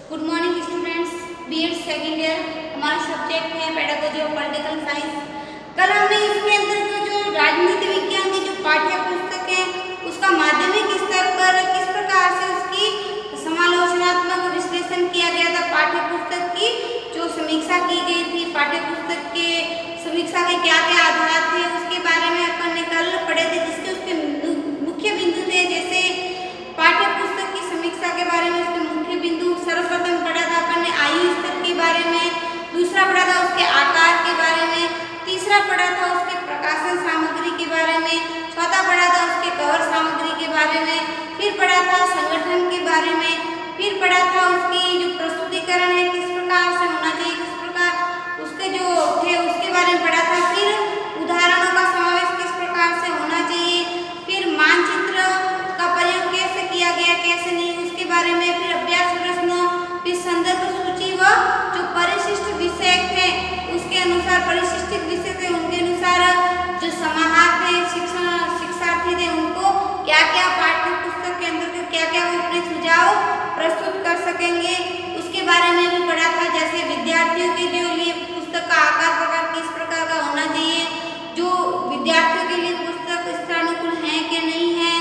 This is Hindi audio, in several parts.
Good morning students. BEd second year हमारा सब्जेक्ट है पेडागोजी ऑफ पॉलिटिकल साइंस। कल हमने इसके अंतर्गत जो राजनीति विज्ञान की जो पाठ्य पुस्तक है उसका माध्यमिक स्तर पर किस प्रकार से उसकी समालोचनात्मक विश्लेषण किया गया था। पाठ्य पुस्तक की जो समीक्षा की गई थी, पाठ्य पुस्तक के समीक्षा के क्या क्या आधार थे उसके बारे में अपन ने कल पढ़े थे, जिसके उसके मुख्य बिंदु थे। जैसे पाठ्य पुस्तक की समीक्षा के बारे में उसके मुख्य बिंदु सर्वप्रथम पढ़ा था अपन ने आयु स्तर के बारे में, दूसरा पढ़ा था उसके आकार के बारे में, तीसरा पढ़ा था उसके प्रकाशन सामग्री के बारे में, चौथा पढ़ा था उसके कवर सामग्री के बारे में, फिर पढ़ा था संगठन के बारे में, फिर पढ़ा था उसकी जो प्रस्तुतिकरण है किस प्रकार से होना चाहिए, किस प्रकार उसके जो थे उसके बारे में पढ़ा था, फिर उदाहरणों का समावेश किस प्रकार से होना चाहिए, फिर मानचित्र का प्रयोग कैसे किया गया कैसे नहीं उसके बारे में, फिर अभ्यास प्रश्नों, फिर संदर्भ सूची व जो परिशिष्ट विषय थे उसके अनुसार परिशिष्टित विषय थे उनके अनुसार जो समाहार थे शिक्षार्थी थे उनको क्या क्या पाठ्य पुस्तक के अंतर्गत क्या क्या वो अपने सुझाव प्रस्तुत कर सकेंगे उसके बारे में भी पढ़ा था। जैसे विद्यार्थियों के जो लिए पुस्तक का आकार प्रकार किस प्रकार का होना चाहिए, जो विद्यार्थियों के लिए पुस्तक स्थानुकूल है कि नहीं है,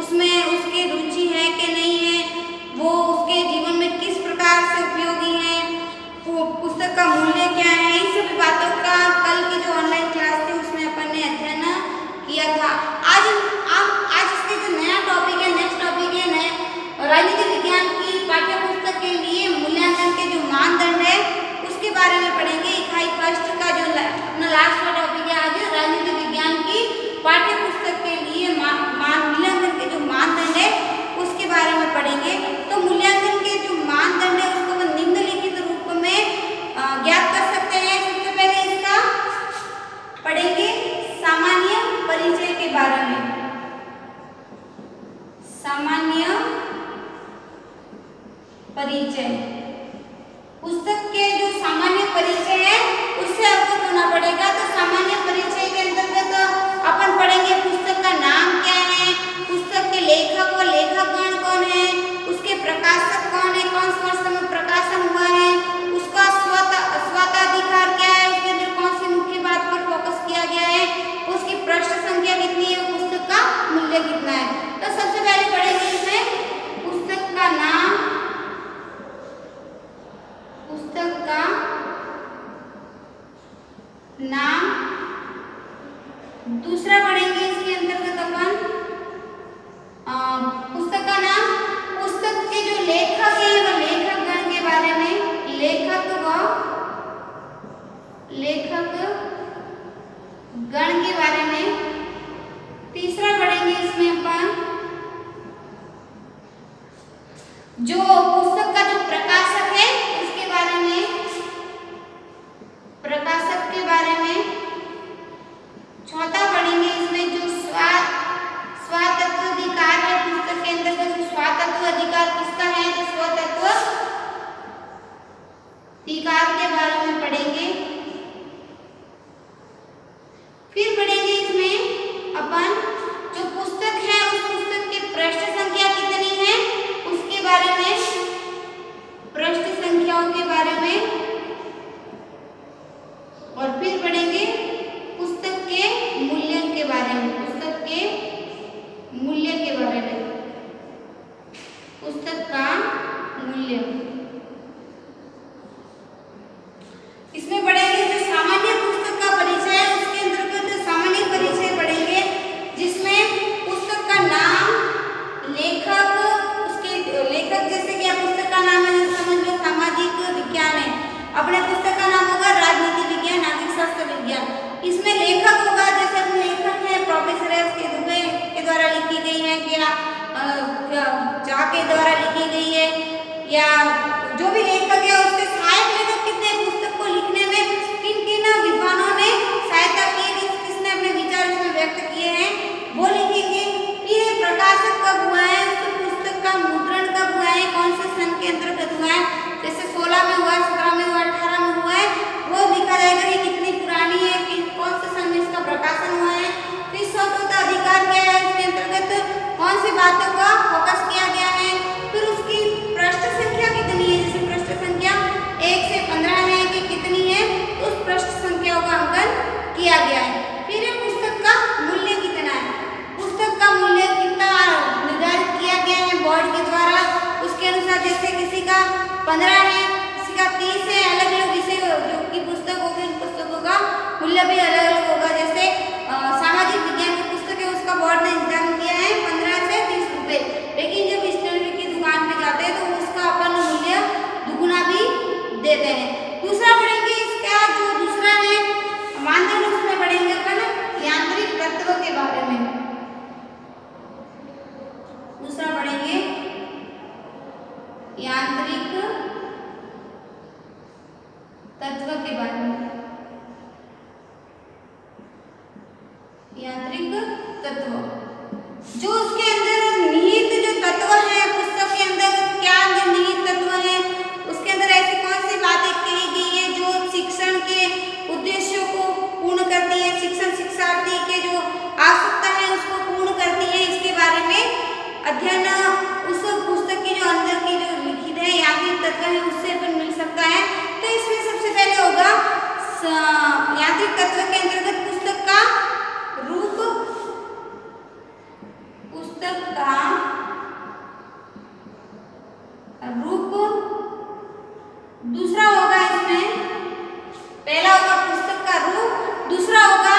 उसमें उसकी रुचि है कि नहीं है, वो उसके जीवन में किस प्रकार से उपयोगी है, वो पुस्तक का मूल्य क्या है, इन सभी बातों का कल की जो ऑनलाइन क्लास थी उसमें अपन ने अध्ययन किया था। आज इसके जो नया टॉपिक है, नेक्स्ट टॉपिक है नया राजनीति विज्ञान की पाठ्य पुस्तक के लिए मूल्यांकन के जो मानदंड है उसके बारे में पढ़ेंगे। इकाई फर्स्ट का जो अपना लास्ट का टॉपिक है आज राजनीति विज्ञान की पाठ्य पुस्तक के लिए मूल्यांकन के जो मानदंड है उसके बारे में पढ़ेंगे। तो मूल्यांकन के जो मानदंड है उसको हम निम्नलिखित रूप में ज्ञात कर सकते हैं। सबसे पहले इसका पढ़ेंगे सामान्य परिचय के बारे में। सामान्य परिचय पुस्तक के जो सामान्य परिचय है उससे अवगत होना पड़ेगा। तो सामान्य परिचय के अंतर्गत अपन पढ़ेंगे पुस्तक का नाम क्या है, पुस्तक के लेखक व लेखकगण कौन है, उसके प्रकाशक कौन है, कौन से वर्ष में प्रकाशन हुआ है, उसका स्वताधिकार क्या है, उसके अंदर कौन सी मुख्य बात पर फोकस किया गया है, उसकी पृष्ठ संख्या कितनी है, पुस्तक का मूल्य कितना है। तो सबसे पहले पढ़ेंगे इसमें पुस्तक का नाम, पुस्तक का नाम, दूसरा पढ़ेंगे इसके अंतर्गत अपन पुस्तक का नाम, पुस्तक के जो लेखक है वह लेखक गण के बारे में, लेखक गण के बारे में। तीसरा पढ़ेंगे इसमें अपन जो पुस्तक का जो प्रकाशक है उसके बारे में, प्रकाशक के बारे में। चौथा पढ़ेंगे इसमें जो स्वातत्व अधिकार है, पुस्तक के अंतर्गत जो स्वातत्व अधिकार किसका है, तो स्वतत्व अधिकार के बारे में पढ़ेंगे। फिर पढ़ेंगे इसमें अपन जो पुस्तक है उस पुस्तक की पृष्ठ संख्या कितनी है उसके बारे में, पृष्ठ संख्याओं के बारे में। और फिर पढ़ेंगे पुस्तक के मूल्य के बारे में, पुस्तक के मूल्य के बारे में, पुस्तक का मूल्य। इसमें पढ़ेंगे जो सामान्य पुस्तक का परिचय है उसके अंतर्गत सामान्य परिचय पढ़ेंगे जिसमें पुस्तक का नाम, लेखक, उसके लेखक जैसे कि पुस्तक का नाम है समझ लो सामाजिक विज्ञान है, अपने पुस्तक का नाम होगा राजनीति विज्ञान नागरिक शास्त्र विज्ञान। इसमें लेखक होगा जैसे लेखक है प्रोफेसर एस के दुबे के द्वारा लिखी गई है या झा के द्वारा लिखी गई है, या जो भी लेखक है उसके सहायक लेखक कितने पुस्तक को लिखने में किन किन विद्वानों ने सहायता की है, किसने अपने विचार इसमें व्यक्त किए हैं वो लिखेंगे। फिर प्रकाशक कब हुआ है, उस पुस्तक का मुद्रण कब हुआ है, कौन से सन के अंतर्गत हुआ है, जैसे 16 में हुआ, 17 में हुआ, 18 में हुआ है वो लिखा जाएगा कि कितनी पुरानी है, कि कौन से सन में इसका प्रकाशन हुआ है। फिर स्वतंत्र अधिकार क्या है, इसके अंतर्गत कौन सी बातों का फोकस किया गया है, फिर उसकी पृष्ठ संख्या कितनी है, जैसे किसी का 15 है, किसी का 30 है। अलग अलग विषय जो की पुस्तक होगी उन पुस्तकों का मूल्य भी अलग अलग होगा। जैसे सामाजिक विज्ञान की पुस्तक है उसका बोर्ड ने निर्धारण किया है 15 से 30 रुपए, लेकिन जब स्टेशनरी की दुकान पे जाते हैं तो उसका अपन मूल्य दुगुना भी देते हैं। दूसरा पढ़ेंगे इसका जो दूसरा है मानदंड, उसमें पढ़ेंगे अपन यांत्रिक तत्व के बारे में। दूसरा पढ़ेंगे यांत्रिक तत्व के बारे में। यांत्रिक तत्व जो उसके अंदर निहित जो तत्व है, पुस्तक के अंदर क्या जो निहित तत्व है उसके अंदर ऐसी कौन सी बातें कही गई है जो शिक्षण के उद्देश्यों को पूर्ण करती है, शिक्षण शिक्षार्थी के जो आवश्यकता है उसको पूर्ण करती है, इसके बारे में अध्ययन उस पुस्तक की जो अंदर की जो लिखित है यांत्रिक तत्व है उससे भी मिल सकता है। तो इसमें सबसे पहले होगा यांत्रिक तत्व के अंतर्गत पुस्तक का रूप, पुस्तक का रूप। दूसरा होगा इसमें पहला होगा पुस्तक का रूप, दूसरा होगा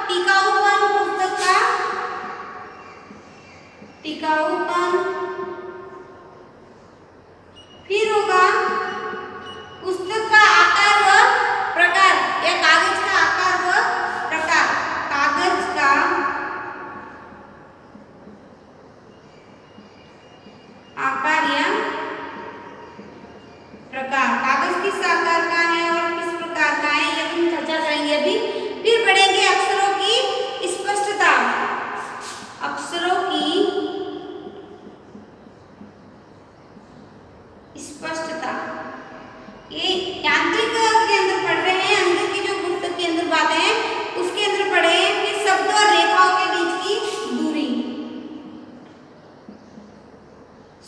टिकाऊपन, पुस्तक का टिकाऊपन। फिर होगा पुस्तक का आकार व प्रकार या कागज का आकार व प्रकार, कागज का आकार या प्रकार, कागज किस आकार का है और किस प्रकार का है ये हम चर्चा करेंगे अभी। फिर पढ़ेंगे अक्षरों की स्पष्टता, अक्षरों की स्पष्टता। ये यांत्रिक के अंदर पढ़ रहे हैं, अंदर की जो पुस्तक के अंदर बातें हैं उसके अंदर पढ़े हैं। फिर शब्द और रेखाओं के बीच की दूरी,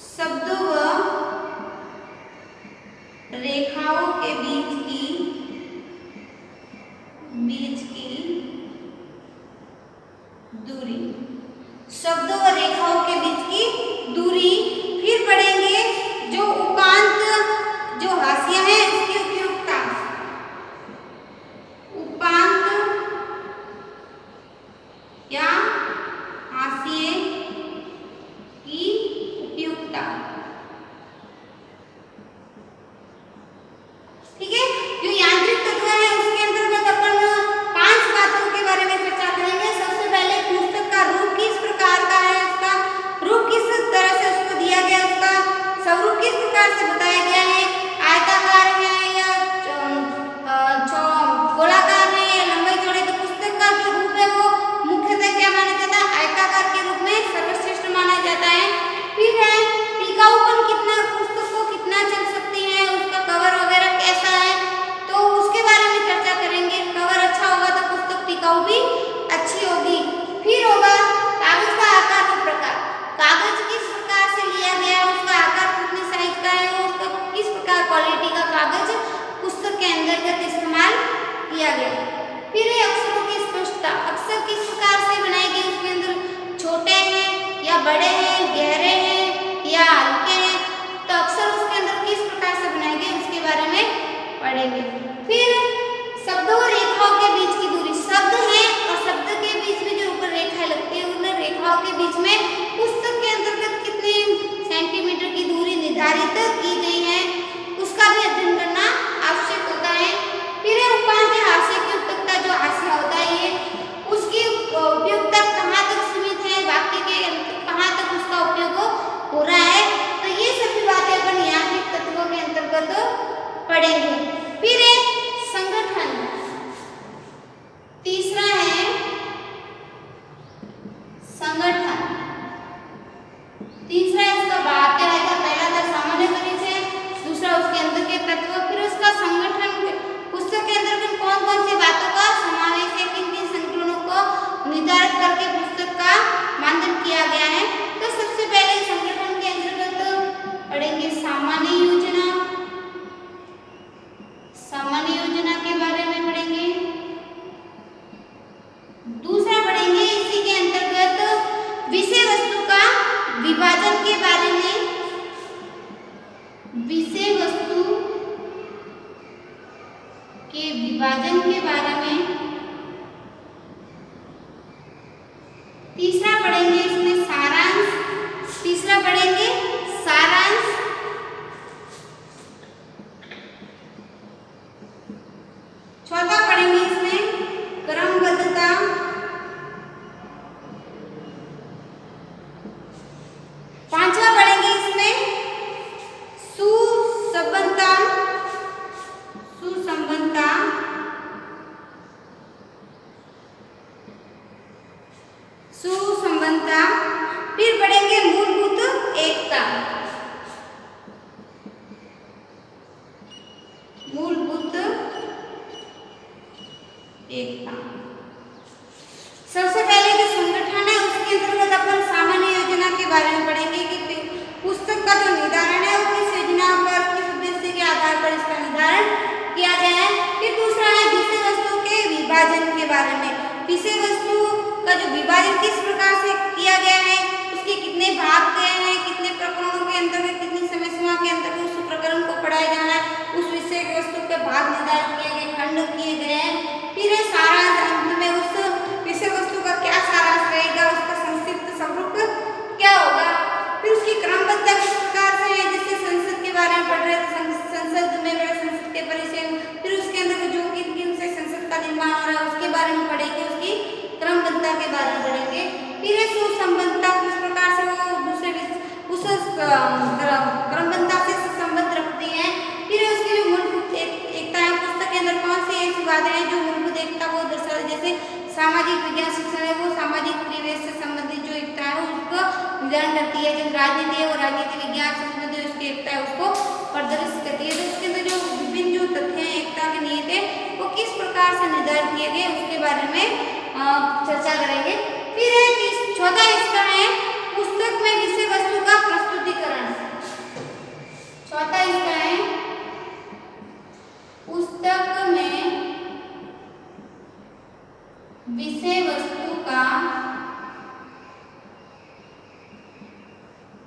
शब्द व रेखाओं के बीच की दूरी, शब्दों व रेखाओं के बीच की दूरी। फिर पढ़ेंगे जो उपांत जो हाशिया है उसकी उपयुक्तता, उपांत या हाशिए की उपयुक्तता। ठीक है, जो यांत्रिक तत्व है उसके अंतर्गत अपन 5 बातों के बारे में चर्चा करेंगे। सबसे पहले पुस्तक का रूप किस प्रकार का है, उसका रूप किस तरह से उसको दिया गया, उसका स्वरूप किस प्रकार से बताया गया है, आयताकार है या गोलाकार है या लंबाई चौड़ाई। तो पुस्तक का जो रूप है वो मुख्यतः क्या माना जाता है, आयताकार के रूप में सर्वश्रेष्ठ माना जाता है। फिर है टिकाऊपन, कितना पुस्तक को कितना चल सकती है, उसका कवर वगैरह कैसा है, तो उसके बारे में चर्चा करेंगे। कवर अच्छा होगा तो पुस्तक टिकाऊ भी अच्छी होगी। फिर होगा कागज का आकार और प्रकार, कागज किस प्रकार से लिया गया, उसका आकार कितने साइज का है, उसका किस प्रकार क्वालिटी का कागज पुस्तक के अंतर्गत इस्तेमाल किया गया। फिर है अक्षरों की स्पष्टता, अक्षर किस प्रकार से बनाए गए, उसके अंदर छोटे हैं या बड़े हैं, गहरे हैं या हल्के हैं, तो अक्षर उसके अंदर किस प्रकार से बनाए गए उसके बारे में पढ़ेंगे। फिर शब्दों और रेखाओं के बीच की दूरी, शब्द है और शब्द के बीच में जो ऊपर रेखाएं लगती है उन रेखाओं के बीच में पुस्तक के अंतर्गत कितने सेंटीमीटर की दूरी निर्धारित की गई है उसका भी अध्ययन करना आवश्यक होता है। फिर है उपांत हाशिया की उपयुक्तता, जो हाशिया होता है ये उसकी उपयुक्तता कहाँ तक सीमित है, वाक्य के कहाँ तक उसका उपयोग हो रहा है, तो ये सभी बातें अपन यांत्रिक तत्वों के अंतर्गत पढ़ेंगे। फिर है संगठन, तीसरा है संगठन, तीसरा इसका वाक्य रहेगा, पहला था सामान्य परिचय, दूसरा उसके अंदर के तत्व, फिर उसका संगठन। पुस्तक के अंदर कौन कौन सी बातों का समावेश है, किन किन संगठनों को निर्धारित करके पुस्तक का मानदंड किया गया है। तो सबसे पहले संगठन के अंतर्गत पढ़ेंगे सामान्य योजना, सामान्य योजना के बारे में पढ़ेंगे। दूसरा पढ़ेंगे इसी के अंतर्गत विषय वस्तु का विभाजन के बारे में, विभाजन के बारे में। तीसरा पढ़ेंगे इसमें सारांश। तीसरा पढ़ेंगे सारांश। चौथा पढ़ेंगे इसमें क्रमबद्धता। पांचवा पढ़ेंगे इसमें सुसंबद्धता। सुसंबद्धता। सुसंबद्धता। फिर पढ़ेंगे मूलभूत एकता। मूलभूत एकता। सबसे पहले जो संगठन है उसके अंतर्गत अपन सामान्य योजना के बारे में पढ़ेंगे कि पुस्तक का जो निर्धारण है वो किस योजना पर, किस उद्देश्य के आधार पर इसका निर्धारण किया गया है। फिर दूसरा है विषय वस्तु के विभाजन के बारे में। विषय वस्तु का जो विभाजन किस प्रकार से किया गया है, उसके कितने भाग गए हैं, कितने प्रकरणों के अंतर्गत, कितनी समय सीमा के अंतर्गत उस प्रकरण को पढ़ाया जाना है, उस विषय के वस्तु के भाग निर्धारित किए गए, खंड किए गए हैं। फिर है सारांश। अंत में उस विषय वस्तु का क्या सारांश रहेगा, उसका संक्षिप्त स्वरूप क्या होगा। फिर उसकी क्रमबद्धता किस प्रकार से है, जैसे संसद के बारे में पढ़ रहे थे, संसद में बड़े संसद के परिचय। फिर उसके अंदर जो किन किन से संसद का निर्माण हो रहा है उसके बारे में पढ़ेंगे, उसकी क्रमबद्धता के बारे में पढ़ेंगे। फिर है सुसंबद्धता, किस प्रकार से वो दूसरे उस क्रमबद्धता से संबंध रखती है। फिर उसकी जो मूलभूत एकता है, पुस्तक के अंदर कौन सी ऐसी बातें हैं जो मूलभूत एकता को दर्शाती है, जैसे सामाजिक विज्ञान शिक्षण है वो सामाजिक परिवेश से संबंधित जो एकता है उसको निर्धारण करती है। जो राजनीति है वो राजनीति विज्ञान से संबंधित उसकी एकता है उसको प्रदर्शित करती है। तो उसके अंदर जो विभिन्न जो तथ्य हैं, एकता के नियत है वो किस प्रकार से निर्धारित किए गए उसके बारे में चर्चा करेंगे। फिर है चौथा इसका है पुस्तक में विषय वस्तु का प्रस्तुतिकरण। चौथा इसका है पुस्तक में विषय वस्तु का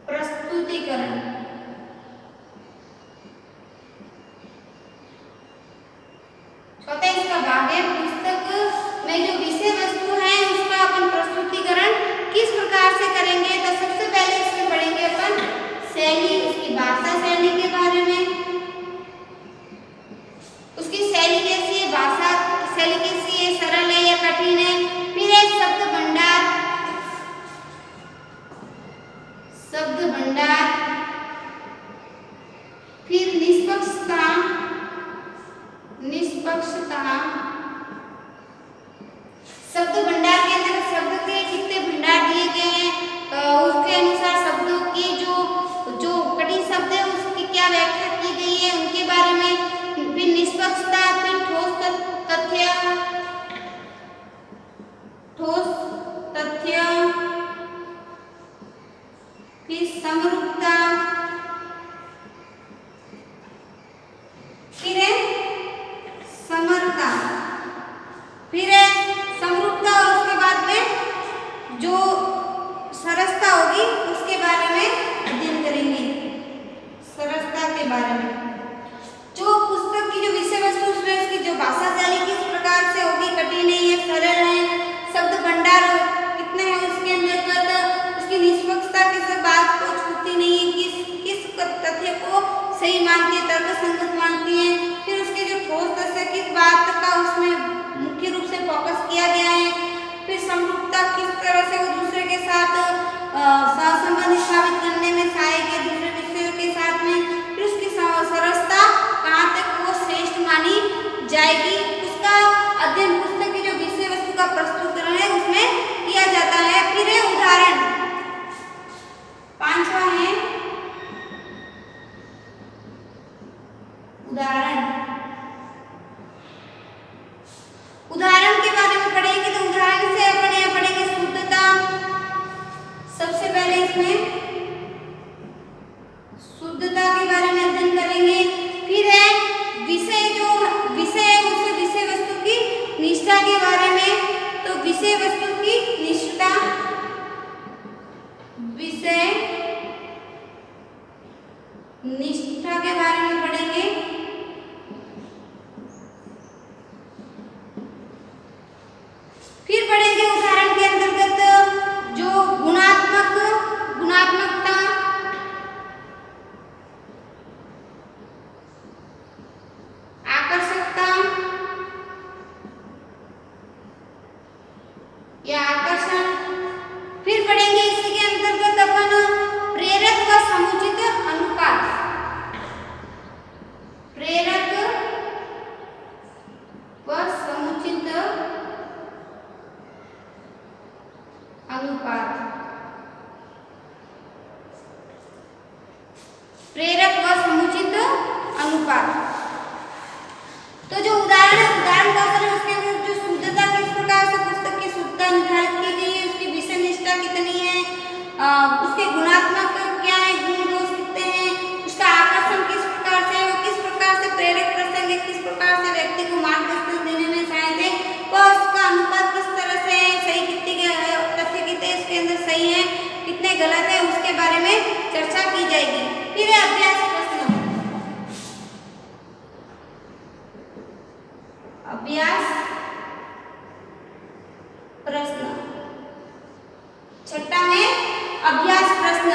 प्रस्तुतिकरण। चौथा इसका भाग है पुस्तक में जो विषय वस्तु है उसका अपन प्रस्तुतिकरण किस प्रकार से करेंगे। तो सबसे पहले इसमें पढ़ेंगे अपन शैली, उसकी भाषा शैली के बारे में। उसकी शैली कैसी है, भाषा शैली कैसी है, सरल है या कठिन है। फिर है शब्द भंडार। शब्द भंडार। फिर निष्पक्षता। निष्पक्षता। शब्द भंडार के अंदर शब्द के कितने भंडार दिए गए हैं, उसके अनुसार शब्दों की जो कठिन शब्द है उसकी क्या व्याख्या की गई है उनके बारे में। फिर निष्पक्षता। फिर ठोस तथ्य। ठोस तथ्य। फिर समरूपता। फिर है समरता। फिर है समरूपता और उसके बाद में जो सरसता होगी उसके बारे में अध्ययन करेंगे। सरसता के बारे में जो पुस्तक की जो विषय वस्तु उसमें उसकी जो भाषा शैली किस प्रकार से होगी, कठिन है या सरल है, शब्द भंडार कितने हैं उसके अंतर्गत, उसकी निष्पक्षता किस बात को छूती नहीं है, किस तथ्य को सही मानती है, तर्कसंगत मानती है। फिर उसके जो ठोस तथ्य किस बात का उसमें मुख्य रूप से फोकस किया गया है। फिर समरूपता किस तरह से वो दूसरे के साथ सहसंबंध स्थापित करने में सहायक है दूसरे विषयों के साथ में। फिर उसकी सरसता कहाँ तक वो श्रेष्ठ मानी जाएगी उसका अध्ययन पुस्तक की जो विषय वस्तु का प्रस्तुतिकरण है उसमें किया जाता है। फिर है उदाहरण। पांचवा है उदाहरण। उदाहरण के बारे में पढ़ेंगे तो उदाहरण से अपन यहाँ पढ़ेंगे शुद्धता। सबसे पहले इसमें शुद्धता के बारे में अध्ययन करेंगे। फिर है विषय जो विषय है उस विषय वस्तु की निष्ठा के बारे में। तो विषय वस्तु की निष्ठा, विषय निष्ठा के बारे में पढ़ेंगे। अनुपात। तो जो उदाहरण कौशल है उसके अंदर जो शुद्धता किस प्रकार से पुस्तक की शुद्धता निर्धारित की गई है, उसकी विषय निष्ठा कितनी है, उसके गुणात्मक क्या है, गुण दोष कितने हैं, उसका आकर्षण किस प्रकार से, वो किस प्रकार से प्रेरक प्रसंग है, किस प्रकार से व्यक्ति को मार्गदर्शन देने में सहायक है, वह उसका अनुपात किस तरह से है, सही कितने तथ्य कितने इसके अंदर सही है, कितने गलत है, उसके बारे में चर्चा की जाएगी। फिर है अभ्यास प्रश्न। अभ्यास प्रश्न छठा है अभ्यास प्रश्न।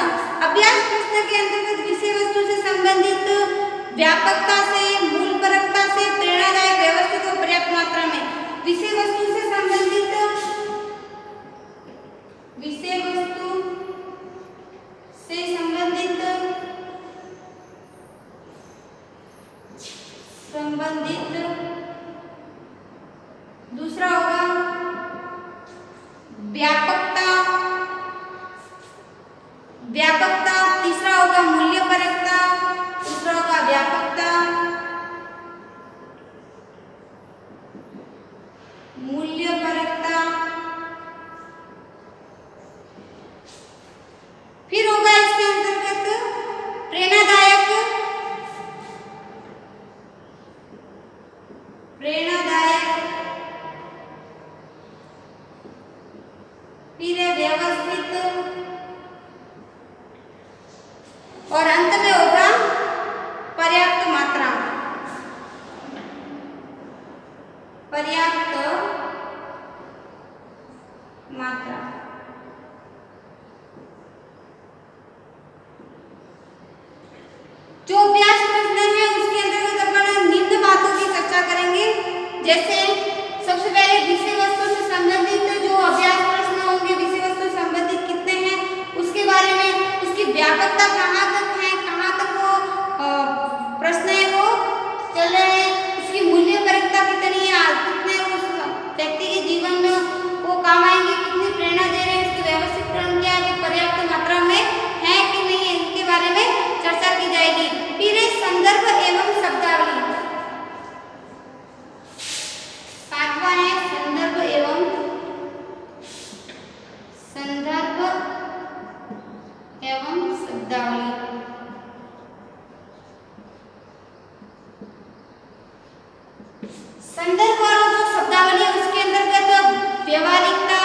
अभ्यास प्रश्न के अंतर्गत विषय वस्तु से संबंधित व्यापकता से, मूलपरकता से, प्रेरणादायक, व्यवस्थित और पर्याप्त मात्रा में विषय वस्तु से संबंधित दूसरा होगा व्यापकता, तीसरा होगा मूल्यपरकता, दूसरा होगा व्यापकता, मूल्यपरकता, फिर होगा इसके अंतर्गत प्रेरणादायक, फिर है व्यवस्थित और अंत में होगा पर्याप्त मात्रा। पर्याप्त मात्रा। जो अभ्यास प्रश्न है उसके अंतर्गत अपन निम्न बातों की चर्चा करेंगे। जैसे सबसे पहले विषय वस्तु से संबंधित जो अभ्यास प्रश्न होंगे, विषय वस्तु से संबंधित कितने हैं उसके बारे में, उसकी व्यापकता कहाँ तक है, कहाँ तक वो प्रश्न है वो चल रहे हैं, उसकी मूल्यपरकता कितनी है, कितने उस व्यक्ति के जीवन में वो काम आएंगे, कितनी प्रेरणा दे रहे हैं, उसकी व्यवस्थित क्या है, पर्याप्त मात्रा में है कि नहीं है, इनके बारे में चर्चा की जाएगी। फिर है संदर्भ एवं शब्दावली। सातवां है संदर्भ एवं शब्दावली। संदर्भ और जो शब्दावली है उसके अंतर्गत व्यवहारिकता,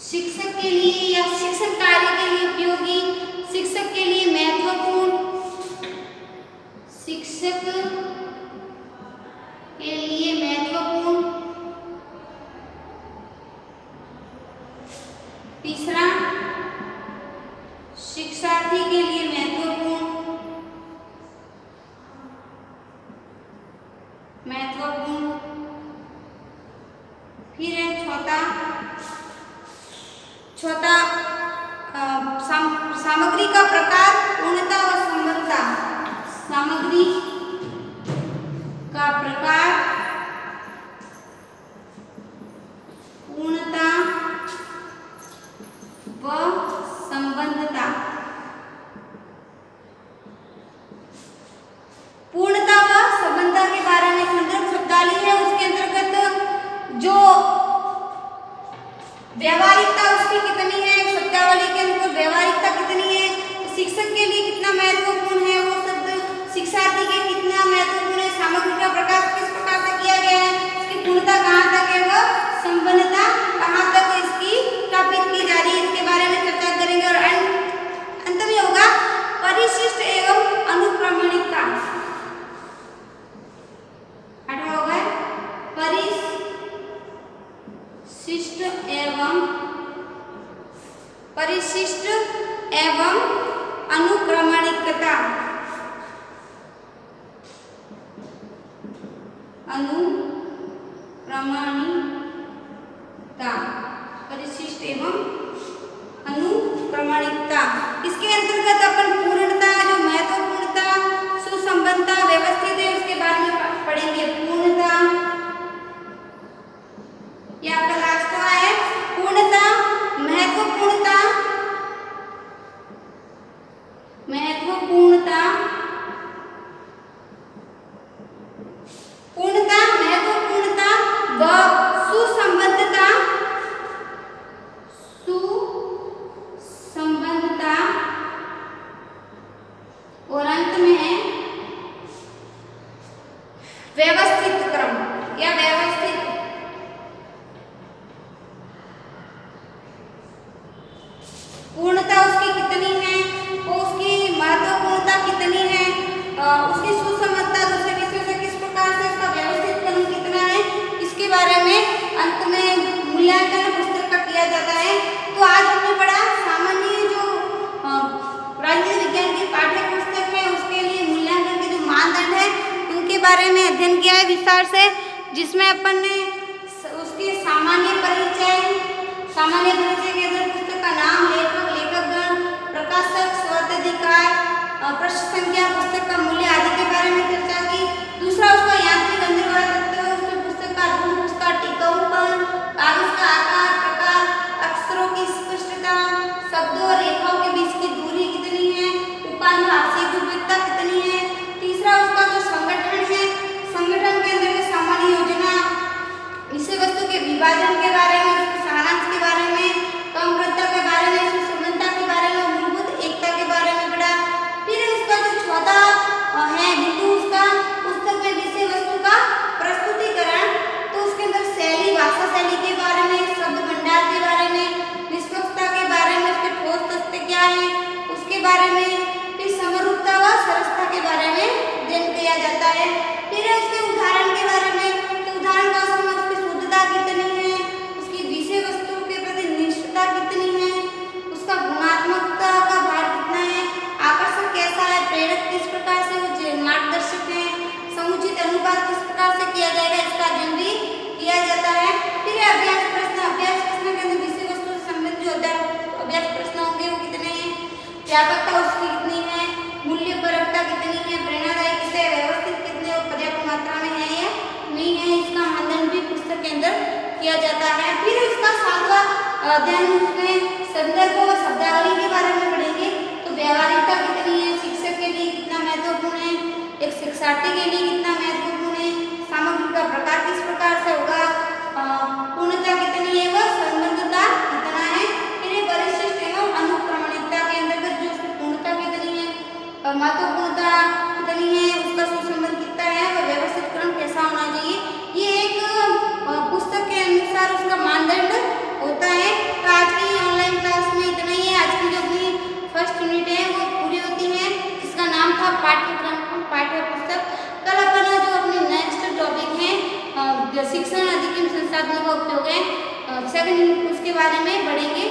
शिक्षक के लिए या शिक्षण कार्य के लिए उपयोगी, शिक्षक के लिए महत्वपूर्ण, शिक्षक के लिए महत्वपूर्ण, तीसरा शिक्षार्थी के लिए महत्वपूर्ण, फिर है चौथा सामग्री का प्रकार, पूर्णता और संबंधता। सामग्री का प्रकार, पूर्णता व संबंधता। पूर्णता व संबंधता के बारे में संदर्भ शब्दावली है उसके अंतर्गत जो व्यवहारिकता उसकी कितनी है, शब्दावली के अंदर व्यवहारिकता कितनी है, शिक्षक के लिए कितना महत्वपूर्ण है वो शब्द, शिक्षार्थी के कितना महत्वपूर्ण है, सामग्री का प्रकाश किस प्रकार से किया गया है, इसकी पूर्णता कहाँ तक है, वो संबंधता कहाँ तक इसकी स्थापित की जा रही है, इसके बारे में चर्चा करेंगे। और अंत में होगा परिशिष्ट एवं अनुक्रमणिकता। आठवां होगा परिशिष्ट एवं अनुक्रमणिकता। परिशिष्ट एवं अनुक्रमणिकता। इसके अंतर्गत अपन पूर्णता, जो महत्वपूर्णता, सुसंबद्धता, व्यवस्थित है उसके बारे में पढ़ेंगे। पूर्णता या आपका लास्ट है पूर्णता, महत्वपूर्णता, बारे में अध्ययन किया है विस्तार से, जिसमें अपन ने उसके सामान्य परिचय के अंदर पुस्तक का नाम, लेखक, लेखकगण, प्रकाशक, स्वाधिकार, पृष्ठ संख्या, पुस्तक का मूल्य आदि के बारे में चर्चा की। दूसरा उसका यांत्रिक अंतर्गत तत्व, उसमें पुस्तक का रूप, उसका टिकाऊपन, कागज का आकार, प्रकार, अक्षरों की स्पष्टता, शब्दों और रेखाओं के बीच की दूरी कितनी है, उपानुभाषी की उपयुक्तता कितनी है। तीसरा उसका जो संगठन है, संगठन के अंदर सामान्य योजना, विषय वस्तु के विभाजन के बारे में, उसके सारांश के बारे में, क्रमबद्धता के बारे में, उसकी समानता के बारे में, मूलभूत एकता के बारे में पढ़ा। फिर उसका जो चौथा है बिंदु, उसका पुस्तक में विषय वस्तु का प्रस्तुतिकरण, तो उसके अंदर शैली, भाषा शैली के बारे में, शब्द भंडार के बारे में, निष्पक्षता के बारे में, उसके ठोस तथ्य क्या है उसके बारे में, फिर समरूपता व सरसता के बारे में अध्ययन किया जाता है। फिर उसके उदाहरण के बारे में, तो उदाहरण का समय, उसकी शुद्धता कितनी है, उसकी विषय वस्तु के प्रति निष्ठता कितनी है, उसका गुणात्मकता का भार कितना है, आकर्षण कैसा है, प्रेरक किस प्रकार से, मार्गदर्शक है, समुचित अनुपात किस प्रकार से किया जाएगा, इसका अध्ययन भी किया जाता है। फिर अभ्यास प्रश्न के अंदर विषय वस्तु से संबंधित जो अभ्यास प्रश्न होंगे वो कितने हैं, व्यापकता उसकी कितनी है, मूल्यपरकता कितनी है, प्रेरणादायक कितने, व्यवस्थित कितने और पर्याप्त मात्रा में है या नहीं है, इसका मानदंड भी पुस्तक के अंदर किया जाता है। फिर उसका सातवां अध्ययन, उसमें संदर्भ व शब्दावली के बारे में पढ़ेंगे। तो व्यावहारिकता कितनी है, शिक्षक के लिए कितना महत्वपूर्ण है, एक शिक्षार्थी के लिए कितना महत्वपूर्ण है, सामग्री का प्रकार किस प्रकार से होगा, पूर्णता कितनी है व संबद्धता कितना है। फिर परिशिष्ट एवं अनुक्रमणिकता के अंतर्गत जो उसकी पूर्णता कितनी है, महत्वपूर्णता कितनी है, उसका सुसंबंध कितना है व व्यवस्थित क्रम कैसा होना चाहिए, ये एक पुस्तक के अनुसार उसका मानदंड होता है। तो आज की ऑनलाइन क्लास में इतना ही है। आज की जो अपनी फर्स्ट यूनिट है वो पूरी होती है, जिसका नाम था पाठ्यक्रम पाठ्य पुस्तक। कल अपन जो अपनी नेक्स्ट टॉपिक है शिक्षण अधिगम संसाधनों का उपयोग है, सेकंड उसके बारे में पढ़ेंगे।